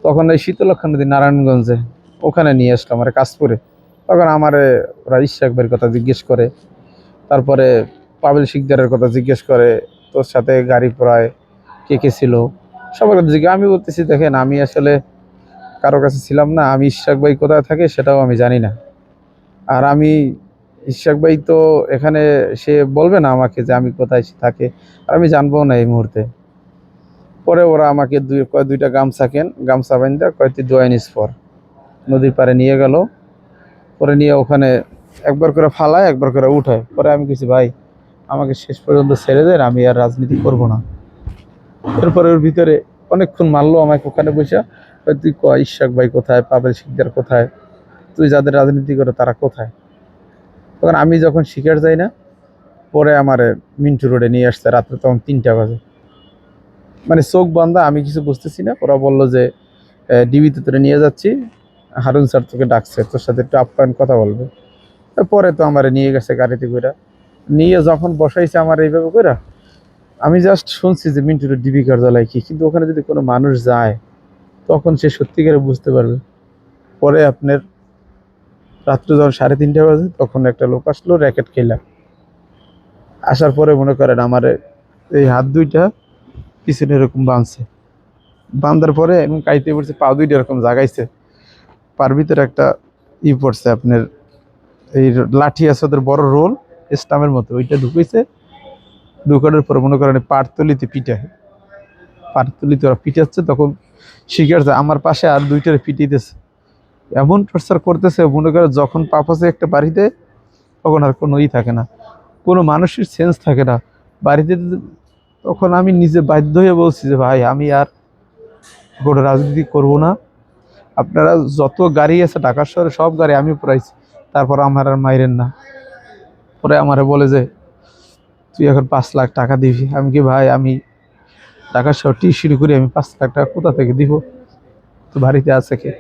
তখন এই শীতলক্ষা নদী নারায়ণগঞ্জে, ওখানে নিয়ে আসলো আমার কাশপুরে। তখন আমার ওরা ইশাক ভাইয়ের কথা জিজ্ঞেস করে, তারপরে পাবেল শিকদারের কথা জিজ্ঞেস করে, তোর সাথে গাড়ি পড়ায় কে কে ছিল সবার কথা জিজ্ঞেস। আমি বলতেছি দেখেন আমি আসলে কারো কাছে ছিলাম না, আমি ইশাক ভাই কোথায় থাকে সেটাও আমি জানি না। আর আমি ইশাক ভাই তো এখানে সে বলবে না আমাকে যে আমি কোথায় থাকে, আর আমি জানবো না এই মুহূর্তে। পরে ওরা আমাকে দুইটা গামছা বান্ধা কয় তুই দোয়া নিস পর, নদীর পাড়ে নিয়ে গেল। পরে নিয়ে ওখানে একবার করে ফালায় একবার করে উঠায়। পরে আমি কিছু ভাই আমাকে শেষ পর্যন্ত ছেড়ে দেন, আমি আর রাজনীতি করব না। এরপরে ওর ভিতরে অনেকক্ষণ মারলো আমাকে ওখানে বসে, তুই ক ইশাক ভাই কোথায়, পাবেল শিকদার কোথায়, তুই যাদের রাজনীতি করো তারা কোথায়। তখন আমি যখন শিকার যাই না, পরে আমার মিন্টু রোডে নিয়ে আসছে রাত্রে, তখন 3টা বাজে। মানে চোখ বান্ধা, আমি কিছু বুঝতেছি না। ওরা বললো যে ডিবিতে তোরে নিয়ে যাচ্ছি, হারুন স্যার তোকে ডাকছে, তোর সাথে একটু আপ্যায়ন কথা বলবে। পরে তো আমার নিয়ে গেছে গাড়িতে করে, নিয়ে যখন বসাইছে আমার এইভাবে করে, আমি জাস্ট শুনছি যে মিন্টুর ডিবি কার্যালয় কি, কিন্তু ওখানে যদি কোনো মানুষ যায় তখন সে সত্যিকারে বুঝতে পারবে। পরে আপনার রাত্রে যখন 3:30 বাজে, তখন একটা লোক আসলো, র্যাকেট খেলাম। আসার পরে মনে করেন আমার এই হাত দুইটা পিছনে এরকম বাঁধছে, বাঁধার পরে এবং কাইতে পড়ছে, পা দুইটা এরকম জাগাইছে, পার ভিতরে একটা পড়ছে আপনার এই লাঠি আছে ওদের বড় রোল স্টামের মতো, ওইটা ঢুকেছে। ঢুকানোর পরে মনে করেন পাটতলিতে পিটায়, পাটতলিতে ওরা পিটাচ্ছে। তখন শিকারছে আমার পাশে আর দুইটারে পিটিতেছে, এমন টর্চার করতেছে মনে করে যখন পাপাসে একটা বাড়িতে, তখন আর কোনো থাকে না, কোনো মানুষের সেন্স থাকে না বাড়িতে। তখন আমি নিজে বাধ্য হয়ে বলছি যে ভাই আমি আর কোনো রাজনীতি করব না, আপনারা যত গাড়ি আছে ঢাকার শহরে সব গাড়ি আমি পুরাইছি, তারপর আমার আর মাইরেন না। পরে আমারে বলে যে তুই এখন 5 লাখ টাকা দিবি। আমি কি ভাই, আমি ঢাকার শহর টি শুরু করি, আমি 5 লাখ টাকা কোথা থেকে দিব, তো বাড়িতে আছে কে?